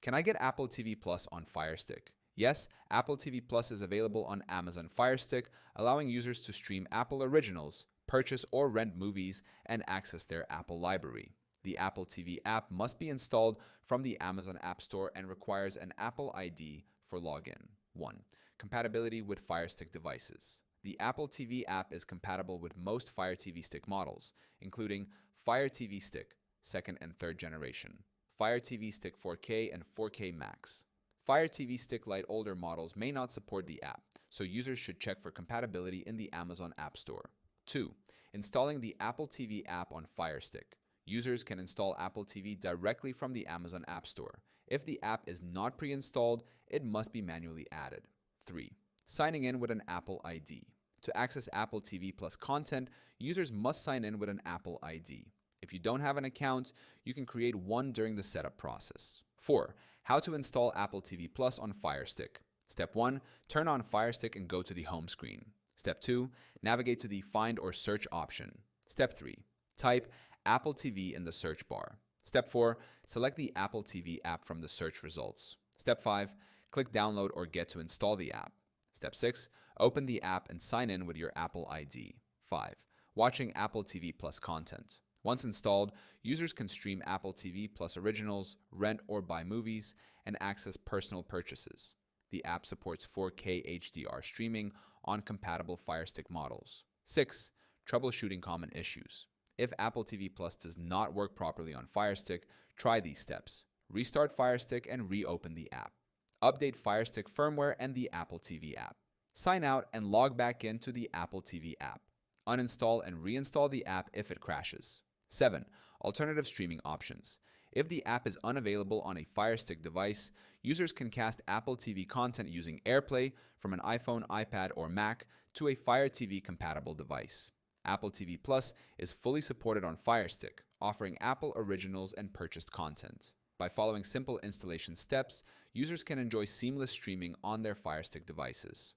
Can I get Apple TV Plus on Firestick? Yes, Apple TV Plus is available on Amazon Firestick, allowing users to stream Apple originals, purchase or rent movies, and access their Apple library. The Apple TV app must be installed from the Amazon App Store and requires an Apple ID for login. 1. Compatibility with Firestick devices. The Apple TV app is compatible with most Fire TV Stick models, including Fire TV Stick, 2nd and 3rd generation, Fire TV Stick 4K and 4K Max. Fire TV Stick Lite older models may not support the app, so users should check for compatibility in the Amazon App Store. 2. Installing the Apple TV app on Firestick. Users can install Apple TV directly from the Amazon App Store. If the app is not pre-installed, it must be manually added. 3. Signing in with an Apple ID. To access Apple TV Plus content, users must sign in with an Apple ID. If you don't have an account, you can create one during the setup process. 4. How to install Apple TV Plus on Firestick. Step 1. Turn on Firestick and go to the home screen. Step 2. Navigate to the Find or Search option. Step 3. Type Apple TV in the search bar. Step 4. Select the Apple TV app from the search results. Step 5. Click Download or Get to install the app. Step 6. Open the app and sign in with your Apple ID. 5. Watching Apple TV Plus content. Once installed, users can stream Apple TV Plus originals, rent or buy movies, and access personal purchases. The app supports 4K HDR streaming on compatible Firestick models. 6. Troubleshooting common issues. If Apple TV Plus does not work properly on Firestick, try these steps. Restart Firestick and reopen the app. Update Firestick firmware and the Apple TV app. Sign out and log back into the Apple TV app. Uninstall and reinstall the app if it crashes. 7. Alternative streaming options. If the app is unavailable on a Firestick device, users can cast Apple TV content using AirPlay from an iPhone, iPad, or Mac to a Fire TV compatible device. Apple TV Plus is fully supported on Firestick, offering Apple originals and purchased content. By following simple installation steps, users can enjoy seamless streaming on their Firestick devices.